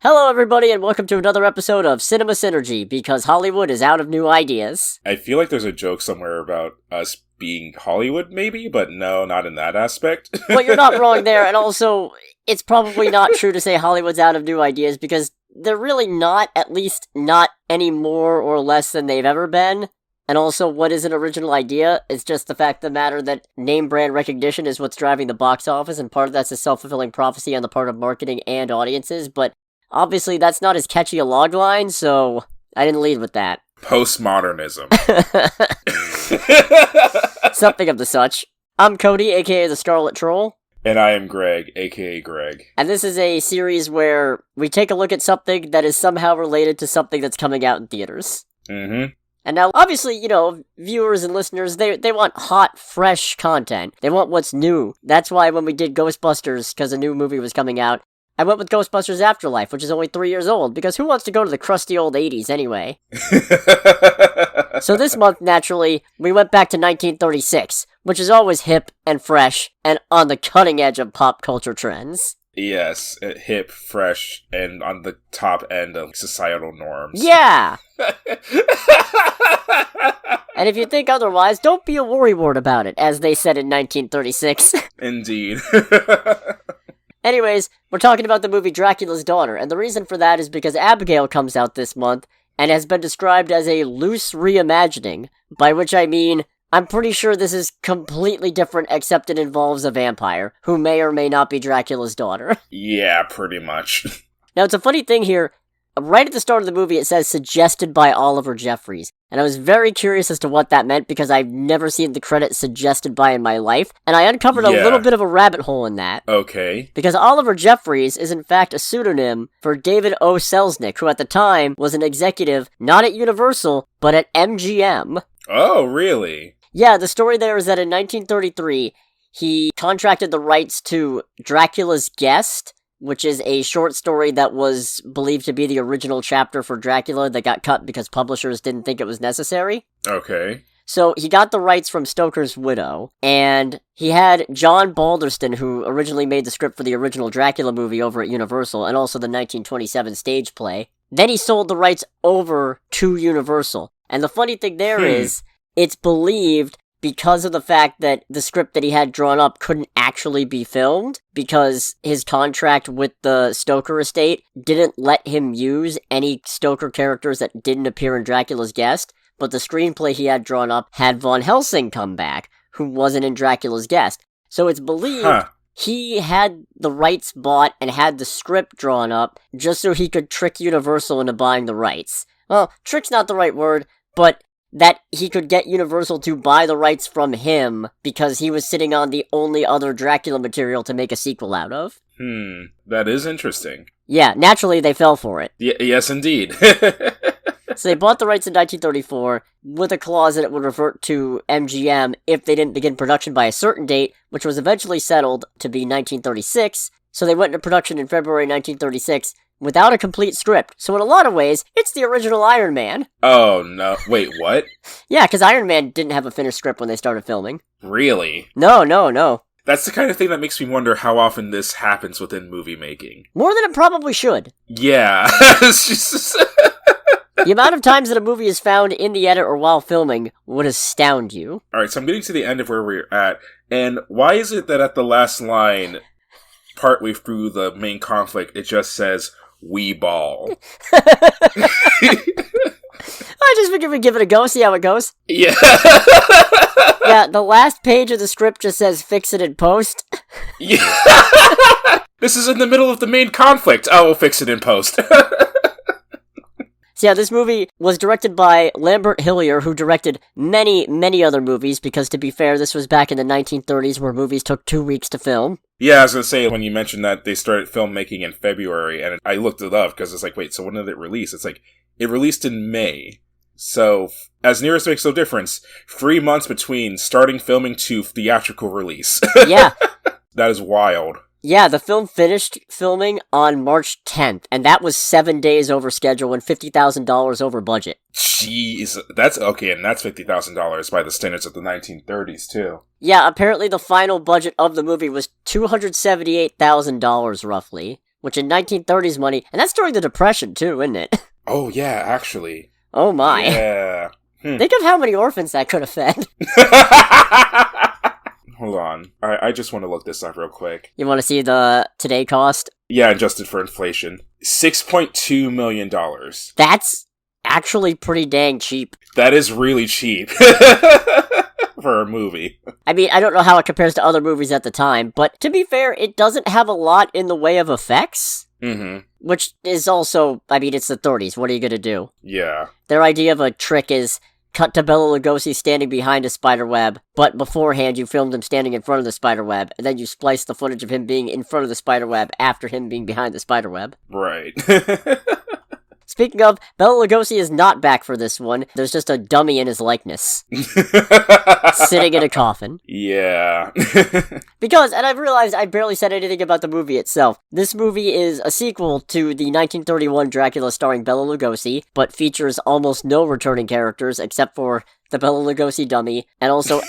Hello, everybody, and welcome to another episode of Synema Cinergy, because Hollywood is out of new ideas. I feel like there's a joke somewhere about us being Hollywood, maybe, but no, not in that aspect. Well, you're not wrong there, and also, it's probably not true to say Hollywood's out of new ideas, because they're really not, at least not any more or less than they've ever been. And also, what is an original idea? It's just the fact of the matter that name brand recognition is what's driving the box office, and part of that's a self-fulfilling prophecy on the part of marketing and audiences, but obviously, that's not as catchy a logline, so I didn't lead with that. Postmodernism. Something of the such. I'm Cody, aka the Scarlet Troll. And I am Greg, aka Greg. And this is a series where we take a look at something that is somehow related to something that's coming out in theaters. Mm-hmm. And now, obviously, viewers and listeners, they want hot, fresh content. They want what's new. That's why when we did Ghostbusters, because a new movie was coming out, I went with Ghostbusters Afterlife, which is only 3 years old, because who wants to go to the crusty old 80s anyway? So this month, naturally, we went back to 1936, which is always hip and fresh, and on the cutting edge of pop culture trends. Yes, hip, fresh, and on the top end of societal norms. Yeah! And if you think otherwise, don't be a worrywart about it, as they said in 1936. Indeed. Anyways, we're talking about the movie Dracula's Daughter, and the reason for that is because Abigail comes out this month, and has been described as a loose reimagining, by which I mean, I'm pretty sure this is completely different except it involves a vampire, who may or may not be Dracula's daughter. Yeah, pretty much. Now, it's a funny thing here. Right at the start of the movie, it says suggested by Oliver Jeffries, and I was very curious as to what that meant because I've never seen the credit suggested by in my life, and I uncovered a little bit of a rabbit hole in that. Okay. Because Oliver Jeffries is in fact a pseudonym for David O. Selznick, who at the time was an executive not at Universal, but at MGM. Oh, really? Yeah, the story there is that in 1933, he contracted the rights to Dracula's Guest, which is a short story that was believed to be the original chapter for Dracula that got cut because publishers didn't think it was necessary. Okay. So he got the rights from Stoker's widow, and he had John Balderston, who originally made the script for the original Dracula movie over at Universal, and also the 1927 stage play. Then he sold the rights over to Universal. And the funny thing there is, it's believed because of the fact that the script that he had drawn up couldn't actually be filmed, because his contract with the Stoker estate didn't let him use any Stoker characters that didn't appear in Dracula's Guest, but the screenplay he had drawn up had Von Helsing come back, who wasn't in Dracula's Guest. So it's believed he had the rights bought and had the script drawn up just so he could trick Universal into buying the rights. Well, trick's not the right word, but that he could get Universal to buy the rights from him because he was sitting on the only other Dracula material to make a sequel out of. That is interesting. Yeah, naturally they fell for it. Yes, indeed. So they bought the rights in 1934 with a clause that it would revert to MGM if they didn't begin production by a certain date, which was eventually settled to be 1936. So they went into production in February 1936 without a complete script. So in a lot of ways, it's the original Iron Man. Oh, no. Wait, what? Yeah, because Iron Man didn't have a finished script when they started filming. Really? No. That's the kind of thing that makes me wonder how often this happens within movie making. More than it probably should. Yeah. It's just... The amount of times that a movie is found in the edit or while filming would astound you. Alright, so I'm getting to the end of where we're at, and why is it that at the last line, partway through the main conflict, it just says, "We ball"? I just figured we'd give it a go, see how it goes. Yeah. Yeah, the last page of the script just says, "Fix it in post." Yeah. This is in the middle of the main conflict. Oh, we'll fix it in post. So yeah, this movie was directed by Lambert Hillier, who directed many, many other movies, because to be fair, this was back in the 1930s where movies took 2 weeks to film. Yeah, I was going to say, when you mentioned that they started filmmaking in February, and I looked it up, because it's like, wait, so when did it release? It's like, it released in May. So, as near as makes no difference, 3 months between starting filming to theatrical release. Yeah. That is wild. Yeah, the film finished filming on March 10th, and that was 7 days over schedule and $50,000 over budget. Jeez, that's okay, and that's $50,000 by the standards of the 1930s, too. Yeah, apparently the final budget of the movie was $278,000, roughly, which in 1930s money, and that's during the Depression too, isn't it? Oh, yeah, actually. Oh my. Yeah. Think of how many orphans that could have fed. Hold on. I just want to look this up real quick. You want to see the today cost? Yeah, adjusted for inflation. $6.2 million. That's actually pretty dang cheap. That is really cheap. For a movie. I mean, I don't know how it compares to other movies at the time, but to be fair, it doesn't have a lot in the way of effects. Mm-hmm. Which is also, I mean, it's the 30s. What are you gonna do? Yeah. Their idea of a trick is cut to Bela Lugosi standing behind a spider web, but beforehand you filmed him standing in front of the spider web, and then you splice the footage of him being in front of the spider web after him being behind the spider web. Right. Speaking of, Bela Lugosi is not back for this one. There's just a dummy in his likeness. Sitting in a coffin. Yeah. Because, and I've realized I barely said anything about the movie itself. This movie is a sequel to the 1931 Dracula starring Bela Lugosi, but features almost no returning characters except for the Bela Lugosi dummy, and also...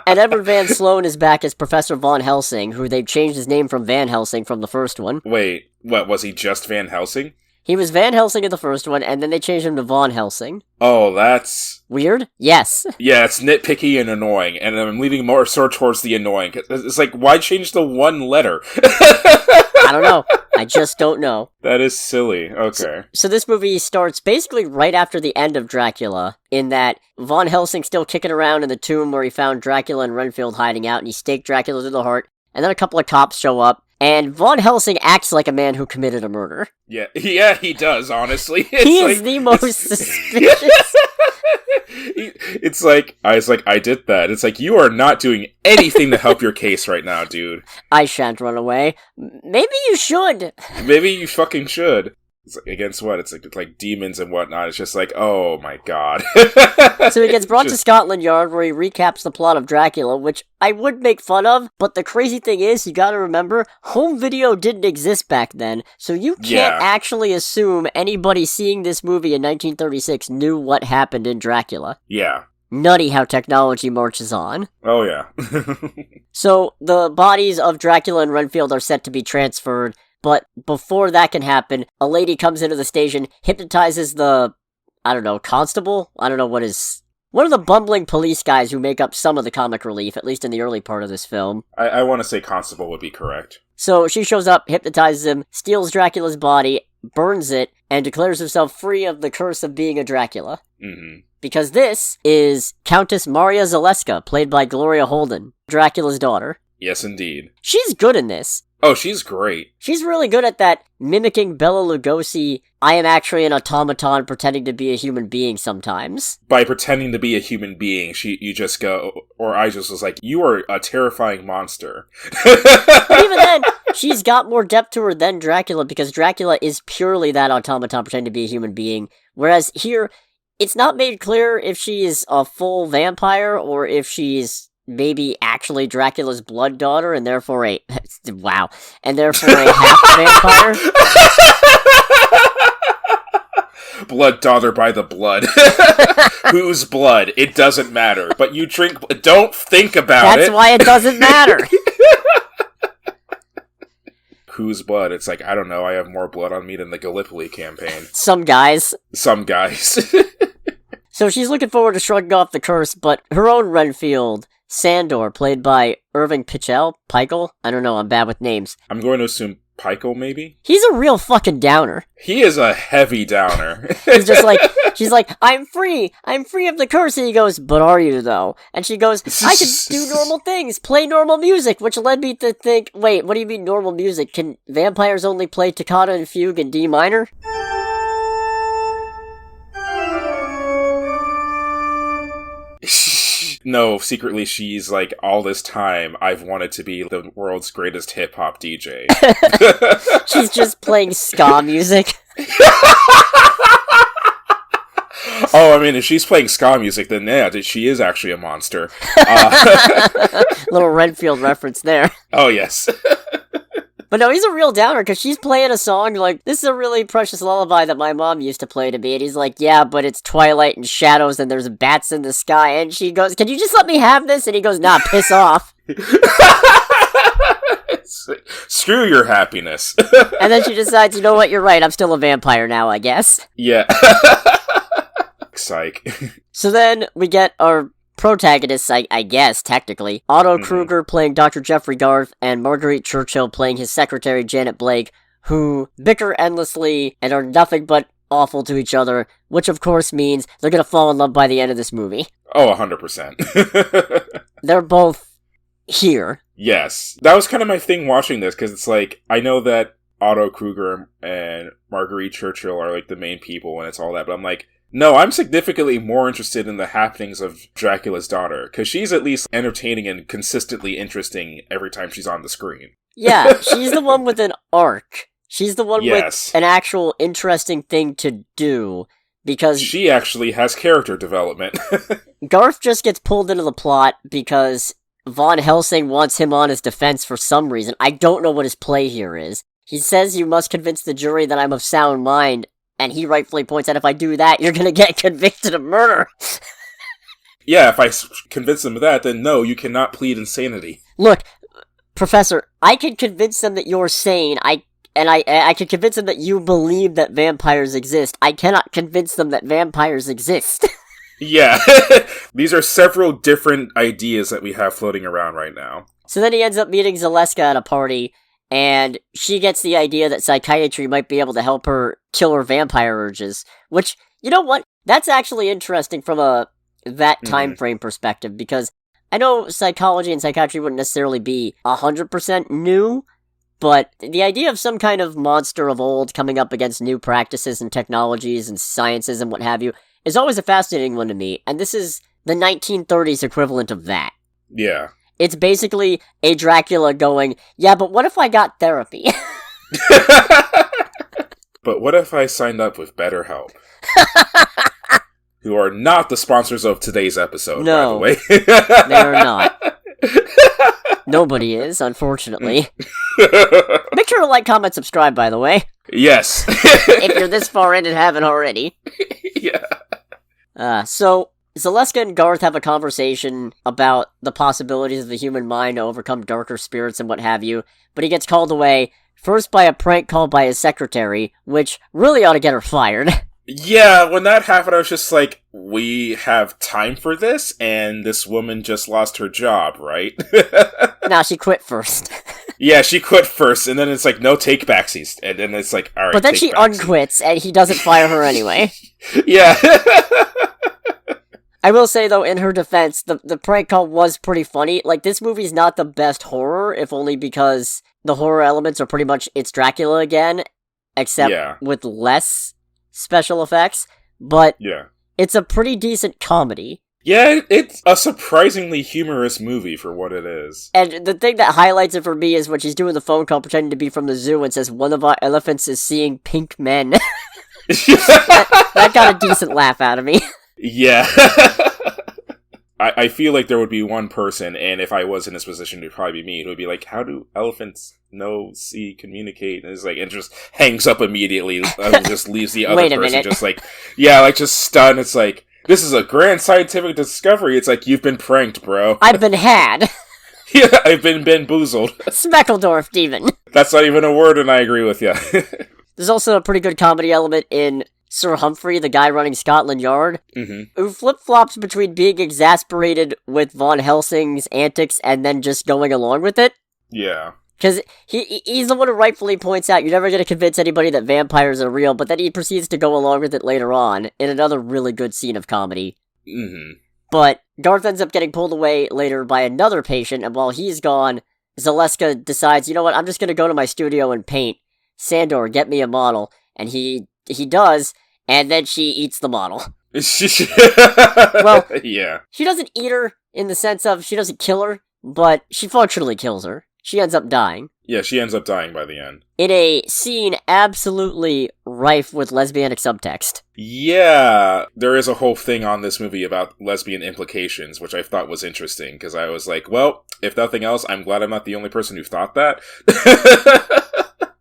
And Edward Van Sloan is back as Professor Von Helsing, who they've changed his name from Van Helsing from the first one. Wait, what, was he just Van Helsing? He was Van Helsing in the first one, and then they changed him to Von Helsing. Oh, that's... Weird? Yes. Yeah, it's nitpicky and annoying, and I'm leaning more sort towards the annoying. It's like, why change the one letter? I don't know. I just don't know. That is silly. Okay. So this movie starts basically right after the end of Dracula, in that Von Helsing's still kicking around in the tomb where he found Dracula and Renfield hiding out, and he staked Dracula to the heart, and then a couple of cops show up, and Von Helsing acts like a man who committed a murder. Yeah, he does, honestly. He is the most suspicious. It's like, I did that. It's like, you are not doing anything to help your case right now, dude. I shan't run away. Maybe you should. Maybe you fucking should. It's like, against what? It's like demons and whatnot. It's just like, oh my god. So he gets brought to Scotland Yard where he recaps the plot of Dracula, which I would make fun of, but the crazy thing is, you gotta remember, home video didn't exist back then, so you can't actually assume anybody seeing this movie in 1936 knew what happened in Dracula. Yeah. Nutty how technology marches on. Oh yeah. So the bodies of Dracula and Renfield are set to be transferred. But before that can happen, a lady comes into the station, hypnotizes the, constable? I don't know what is... One of the bumbling police guys who make up some of the comic relief, at least in the early part of this film. I want to say constable would be correct. So she shows up, hypnotizes him, steals Dracula's body, burns it, and declares herself free of the curse of being a Dracula. Mm-hmm. Because this is Countess Maria Zaleska, played by Gloria Holden, Dracula's daughter. Yes, indeed. She's good in this. Oh, she's great. She's really good at that, mimicking Bela Lugosi, I am actually an automaton pretending to be a human being sometimes. By pretending to be a human being, you just go, or I just was like, you are a terrifying monster. But even then, she's got more depth to her than Dracula, because Dracula is purely that automaton pretending to be a human being. Whereas here, it's not made clear if she is a full vampire, or if she's maybe actually Dracula's blood daughter, and therefore a half vampire. Blood daughter by the blood. Whose blood? It doesn't matter. But you drink. Don't think about it. That's why it doesn't matter. Whose blood? It's like, I don't know. I have more blood on me than the Gallipoli campaign. Some guys. So she's looking forward to shrugging off the curse, but her own Renfield, Sandor, played by Irving Pichel? I don't know, I'm bad with names. I'm going to assume Pichel, maybe? He's a real fucking downer. He is a heavy downer. He's just like, she's like, I'm free of the curse, and he goes, but are you though? And she goes, I can do normal things, play normal music, which led me to think, wait, what do you mean normal music? Can vampires only play toccata and fugue in D minor? No, secretly she's like, all this time, I've wanted to be the world's greatest hip-hop DJ. She's just playing ska music. Oh, I mean, if she's playing ska music, then yeah, she is actually a monster. Little Renfield reference there. Oh, yes. But no, he's a real downer, because she's playing a song like, this is a really precious lullaby that my mom used to play to me, and he's like, yeah, but it's twilight and shadows and there's bats in the sky, and she goes, can you just let me have this? And he goes, nah, piss off. Screw your happiness. And then she decides, you know what, you're right, I'm still a vampire now, I guess. Yeah. Psych. So then we get our protagonists, I guess, technically. Otto Kruger playing Dr. Jeffrey Garth, and Marguerite Churchill playing his secretary, Janet Blake, who bicker endlessly and are nothing but awful to each other, which of course means they're gonna fall in love by the end of this movie. Oh, 100%. They're both here. Yes. That was kind of my thing watching this, because it's like, I know that Otto Kruger and Marguerite Churchill are like the main people and it's all that, but I'm like, no, I'm significantly more interested in the happenings of Dracula's daughter, because she's at least entertaining and consistently interesting every time she's on the screen. Yeah, she's the one with an arc. She's the one Yes. with an actual interesting thing to do, because she actually has character development. Garth just gets pulled into the plot because Von Helsing wants him on his defense for some reason. I don't know what his play here is. He says you must convince the jury that I'm of sound mind, and he rightfully points out if I do that, you're gonna get convicted of murder. Yeah, if I convince them of that, then no, you cannot plead insanity. Look, Professor, I can convince them that you're sane, I can convince them that you believe that vampires exist. I cannot convince them that vampires exist. Yeah. These are several different ideas that we have floating around right now. So then he ends up meeting Zaleska at a party, and she gets the idea that psychiatry might be able to help her kill her vampire urges. Which, you know what? That's actually interesting from that time frame perspective, because I know psychology and psychiatry wouldn't necessarily be 100% new, but the idea of some kind of monster of old coming up against new practices and technologies and sciences and what have you is always a fascinating one to me, and this is the 1930s equivalent of that. Yeah. It's basically a Dracula going, yeah, but what if I got therapy? But what if I signed up with BetterHelp? Who are not the sponsors of today's episode, by the way. They are not. Nobody is, unfortunately. Make sure to like, comment, subscribe, by the way. Yes. If you're this far in and haven't already. Yeah. So, Zaleska and Garth have a conversation about the possibilities of the human mind to overcome darker spirits and what have you, but he gets called away, first by a prank call by his secretary, which really ought to get her fired. Yeah, when that happened, I was just like, we have time for this, and this woman just lost her job, right? Nah, she quit first. Yeah, she quit first, and then it's like, no take-backsies. And then it's like, alright, but then she unquits, and he doesn't fire her anyway. Yeah. I will say, though, in her defense, the prank call was pretty funny. Like, this movie's not the best horror, if only because the horror elements are pretty much, it's Dracula again, except with less special effects, but it's a pretty decent comedy. Yeah, it's a surprisingly humorous movie for what it is. And the thing that highlights it for me is when she's doing the phone call pretending to be from the zoo and says, one of our elephants is seeing pink men. that got a decent laugh out of me. Yeah. I feel like there would be one person, and if I was in this position, it would probably be me, who would be like, how do elephants know, see, communicate? And it's like, and just hangs up immediately, and just leaves the other person just like, just stunned. It's like, this is a grand scientific discovery. It's like, you've been pranked, bro. I've been had. Yeah, I've been bamboozled. Speckledorf, even. That's not even a word, and I agree with you. There's also a pretty good comedy element in Sir Humphrey, the guy running Scotland Yard, who flip-flops between being exasperated with Von Helsing's antics and then just going along with it. Yeah. Because he's the one who rightfully points out you're never going to convince anybody that vampires are real, but then he proceeds to go along with it later on in another really good scene of comedy. But Garth ends up getting pulled away later by another patient, and while he's gone, Zaleska decides, you know what, I'm just going to go to my studio and paint. Sandor, get me a model. And he does, and then she eats the model. Well, yeah. She doesn't eat her in the sense of she doesn't kill her, but she functionally kills her. She ends up dying. Yeah, she ends up dying by the end. In a scene absolutely rife with lesbianic subtext. Yeah, there is a whole thing on this movie about lesbian implications, which I thought was interesting, because I was like, well, if nothing else, I'm glad I'm not the only person who thought that.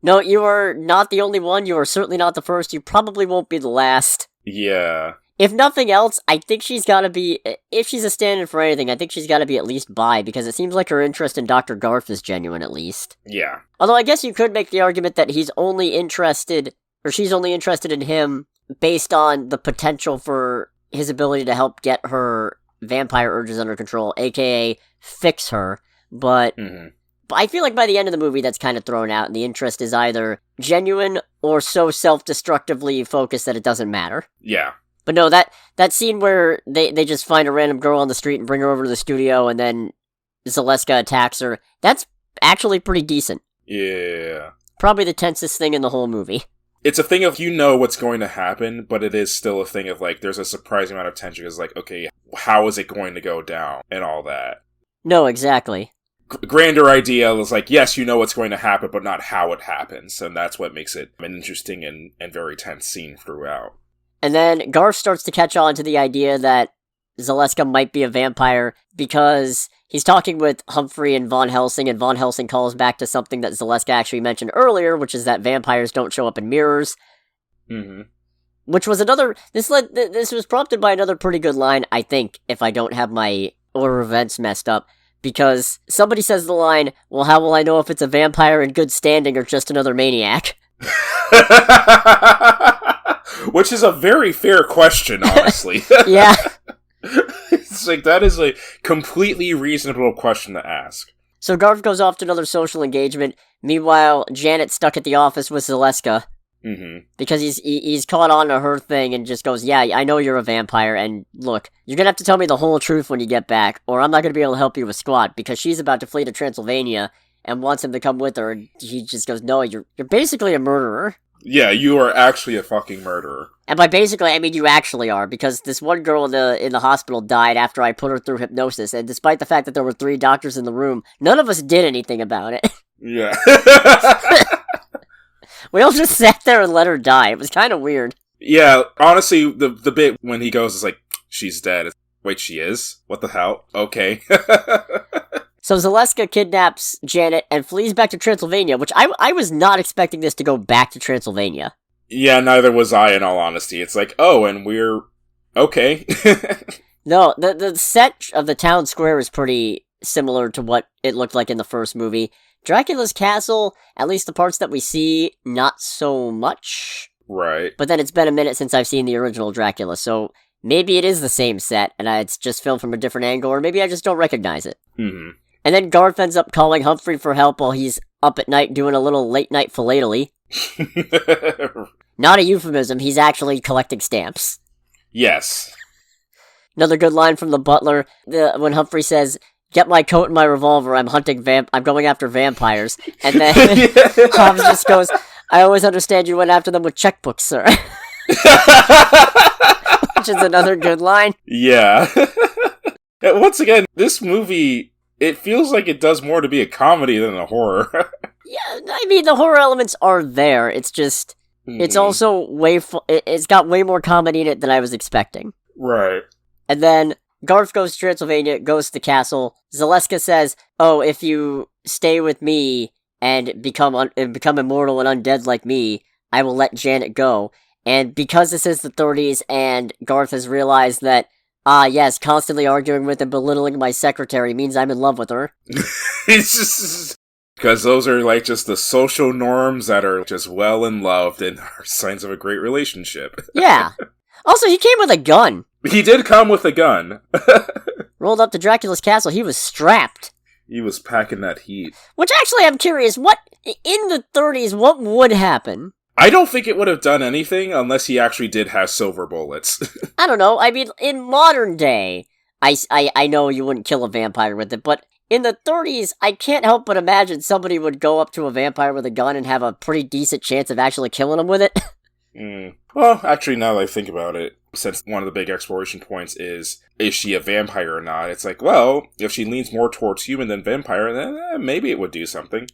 No, you are not the only one. You are certainly not the first. You probably won't be the last. Yeah. If nothing else, I think she's gotta be, if she's a stand-in for anything, I think she's gotta be at least bi, because it seems like her interest in Dr. Garth is genuine, at least. Yeah. Although I guess you could make the argument that he's only interested, or she's only interested in him based on the potential for his ability to help get her vampire urges under control, aka fix her, but I feel like by the end of the movie that's kind of thrown out, and the interest is either genuine or so self-destructively focused that it doesn't matter. Yeah. But no, that scene where they just find a random girl on the street and bring her over to the studio, and then Zaleska attacks her, that's actually pretty decent. Yeah. Probably the tensest thing in the whole movie. It's a thing of you know what's going to happen, but it is still a thing of, like, there's a surprising amount of tension, because, like, okay, how is it going to go down, and all that. No, exactly. Grander idea is like, yes, you know what's going to happen, but not how it happens, and that's what makes it an interesting and very tense scene throughout. And then Garth starts to catch on to the idea that Zaleska might be a vampire because he's talking with Humphrey and Von Helsing, and Von Helsing calls back to something that Zaleska actually mentioned earlier, which is that vampires don't show up in mirrors. Mm-hmm. Which was another... This was prompted by another pretty good line, I think, if I don't have my order of events messed up. Because somebody says the line, well, how will I know if it's a vampire in good standing or just another maniac? Which is a very fair question, honestly. Yeah. It's like, that is a completely reasonable question to ask. So Garth goes off to another social engagement. Meanwhile, Janet's stuck at the office with Zaleska. Mm-hmm. Because he's caught on to her thing and just goes, yeah, I know you're a vampire, and look, you're gonna have to tell me the whole truth when you get back, or I'm not gonna be able to help you with squat, because she's about to flee to Transylvania and wants him to come with her, and he just goes, no, you're basically a murderer. Yeah, you are actually a fucking murderer. And by basically, I mean you actually are, because this one girl in the hospital died after I put her through hypnosis, and despite the fact that there were 3 doctors in the room, none of us did anything about it. Yeah. We all just sat there and let her die. It was kind of weird. Yeah, honestly, the bit when he goes is like, she's dead. Wait, she is? What the hell? Okay. So Zaleska kidnaps Janet and flees back to Transylvania, which I was not expecting this to go back to Transylvania. Yeah, neither was I, in all honesty. It's like, oh, and we're... okay. No, the set of the town square is pretty similar to what it looked like in the first movie. Dracula's castle, at least the parts that we see, not so much. Right. But then it's been a minute since I've seen the original Dracula, so maybe it is the same set, and it's just filmed from a different angle, or maybe I just don't recognize it. Mm-hmm. And then Garth ends up calling Humphrey for help while he's up at night doing a little late-night philately. Not a euphemism, he's actually collecting stamps. Yes. Another good line from the butler, when Humphrey says, get my coat and my revolver, I'm going after vampires. And then Hobbs just goes, I always understand you went after them with checkbooks, sir. Which is another good line. Yeah. And once again, this movie, it feels like it does more to be a comedy than a horror. Yeah, I mean, the horror elements are there, it's just, it's also it's got way more comedy in it than I was expecting. Right. And then Garth goes to Transylvania, goes to the castle. Zaleska says, oh, if you stay with me and become immortal and undead like me, I will let Janet go. And because this is the 30s and Garth has realized that, yes, constantly arguing with and belittling my secretary means I'm in love with her. It's just... because those are, like, just the social norms that are just well and loved and are signs of a great relationship. Yeah. Also, he came with a gun. He did come with a gun. Rolled up to Dracula's castle, he was strapped. He was packing that heat. Which actually, I'm curious, what, in the 30s, what would happen? I don't think it would have done anything unless he actually did have silver bullets. I don't know, I mean, in modern day, I know you wouldn't kill a vampire with it, but in the 30s, I can't help but imagine somebody would go up to a vampire with a gun and have a pretty decent chance of actually killing him with it. Well, actually, now that I think about it, since one of the big exploration points is she a vampire or not, it's like, well, if she leans more towards human than vampire, then maybe it would do something.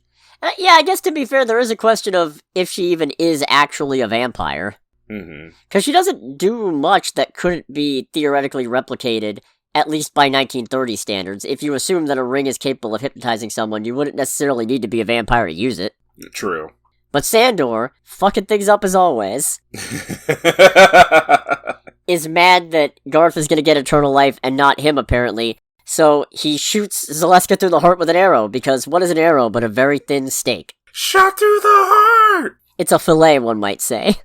Yeah, I guess to be fair, there is a question of if she even is actually a vampire. Mm-hmm. Because she doesn't do much that couldn't be theoretically replicated, at least by 1930 standards. If you assume that a ring is capable of hypnotizing someone, you wouldn't necessarily need to be a vampire to use it. True. But Sandor, fucking things up as always. is mad that Garth is gonna get eternal life and not him, apparently. So he shoots Zaleska through the heart with an arrow, because what is an arrow but a very thin steak? Shot through the heart! It's a fillet, one might say.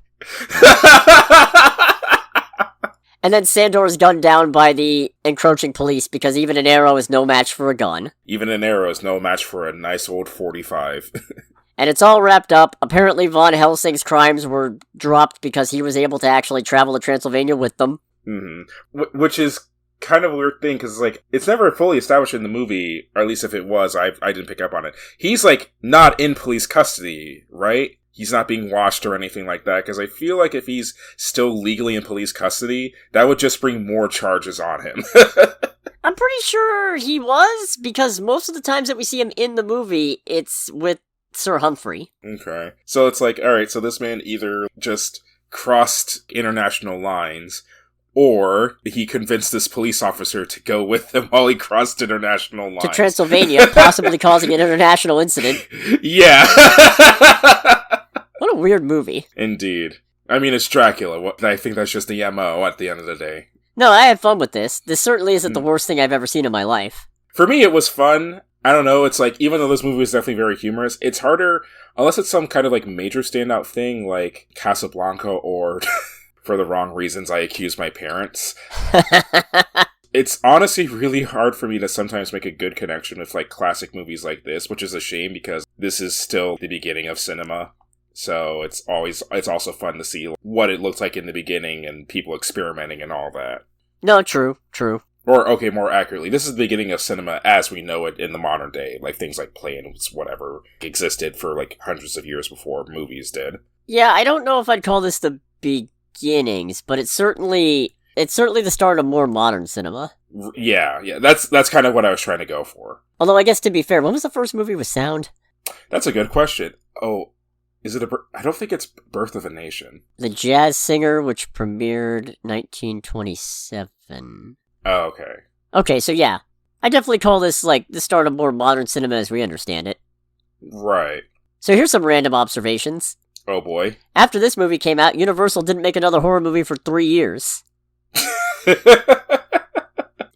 And then Sandor is gunned down by the encroaching police, because even an arrow is no match for a gun. Even an arrow is no match for a nice old 45. And it's all wrapped up. Apparently Von Helsing's crimes were dropped because he was able to actually travel to Transylvania with them. Mm-hmm. Which is kind of a weird thing, because, like, it's never fully established in the movie, or at least if it was, I didn't pick up on it. He's, like, not in police custody, right? He's not being watched or anything like that, because I feel like if he's still legally in police custody, that would just bring more charges on him. I'm pretty sure he was, because most of the times that we see him in the movie, it's with Sir Humphrey. Okay. So it's like, alright, so this man either just crossed international lines, or he convinced this police officer to go with him while he crossed international lines. To Transylvania, possibly causing an international incident. Yeah. What a weird movie. Indeed. I mean, it's Dracula. I think that's just the MO at the end of the day. No, I had fun with this. This certainly isn't the worst thing I've ever seen in my life. For me, it was fun. I don't know, it's like, even though this movie is definitely very humorous, it's harder, unless it's some kind of, like, major standout thing, like Casablanca, or, for the wrong reasons, I accuse my parents. It's honestly really hard for me to sometimes make a good connection with, like, classic movies like this, which is a shame, because this is still the beginning of cinema. So it's also fun to see what it looked like in the beginning, and people experimenting and all that. No, true. Or, okay, more accurately, this is the beginning of cinema as we know it in the modern day. Like, things like planes, whatever, existed for, like, hundreds of years before movies did. Yeah, I don't know if I'd call this the beginnings, but it's certainly the start of more modern cinema. Yeah, that's kind of what I was trying to go for. Although, I guess to be fair, when was the first movie with sound? That's a good question. Oh, is it I don't think it's Birth of a Nation. The Jazz Singer, which premiered 1927. Oh, okay. Okay, so yeah. I definitely call this, like, the start of more modern cinema as we understand it. Right. So here's some random observations. Oh boy. After this movie came out, Universal didn't make another horror movie for 3 years.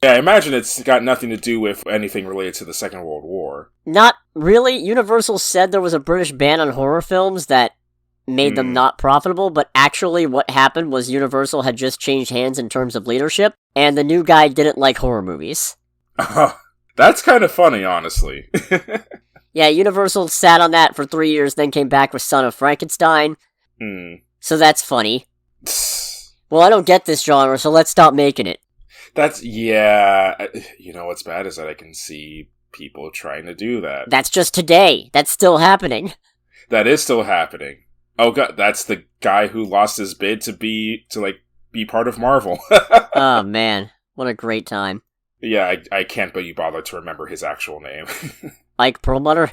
Yeah, I imagine it's got nothing to do with anything related to the Second World War. Not really. Universal said there was a British ban on horror films that made them not profitable, but actually what happened was Universal had just changed hands in terms of leadership, and the new guy didn't like horror movies. That's kind of funny, honestly. Yeah, Universal sat on that for 3 years, then came back with Son of Frankenstein. So that's funny. Well, I don't get this genre, so let's stop making it. Yeah, you know what's bad is that I can see people trying to do that. That's just today. That's still happening. That is still happening. Oh god, that's the guy who lost his bid to be part of Marvel. Oh man, what a great time. Yeah, I can't but you bother to remember his actual name. Ike Perlmutter?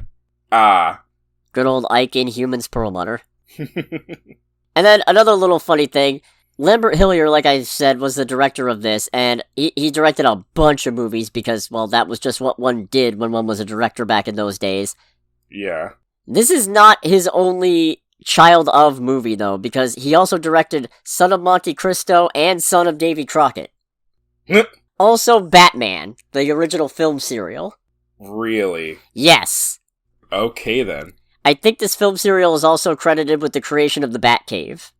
Ah. Good old Ike Inhumans Perlmutter. And then another little funny thing, Lambert Hillier, like I said, was the director of this, and he directed a bunch of movies because, well, that was just what one did when one was a director back in those days. Yeah. This is not his only child of movie, though, because he also directed Son of Monte Cristo and Son of Davy Crockett. Also Batman, the original film serial. Really? Yes. Okay, then. I think this film serial is also credited with the creation of the Batcave.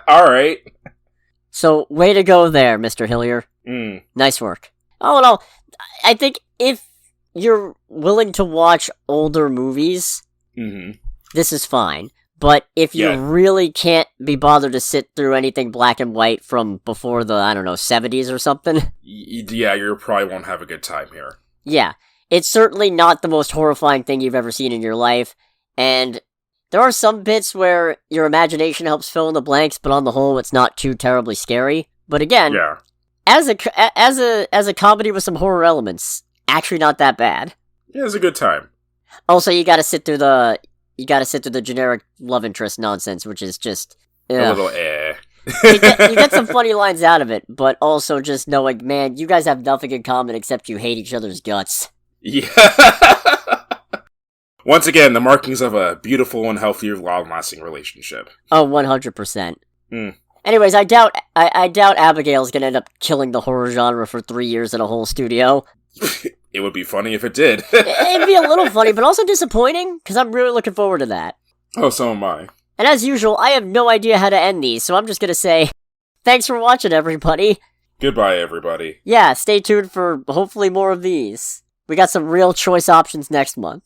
Alright. So, way to go there, Mr. Hillier. Nice work. Oh, no, I think if you're willing to watch older movies, this is fine. But if you really can't be bothered to sit through anything black and white from before the, 70s or something... Yeah, you probably won't have a good time here. Yeah. It's certainly not the most horrifying thing you've ever seen in your life, and there are some bits where your imagination helps fill in the blanks, but on the whole, it's not too terribly scary. But again, as a comedy with some horror elements, actually not that bad. Yeah, it's a good time. Also, you gotta sit through the generic love interest nonsense, which is just... A little you get some funny lines out of it, but also just knowing, man, you guys have nothing in common except you hate each other's guts. Yeah. Once again, the markings of a beautiful and healthy, long-lasting relationship. Oh, 100%. Anyways, I doubt Abigail's gonna end up killing the horror genre for 3 years in a whole studio. It would be funny if it did. It'd be a little funny, but also disappointing, because I'm really looking forward to that. Oh, so am I. And as usual, I have no idea how to end these, so I'm just gonna say, thanks for watching, everybody. Goodbye, everybody. Yeah, stay tuned for hopefully more of these. We got some real choice options next month.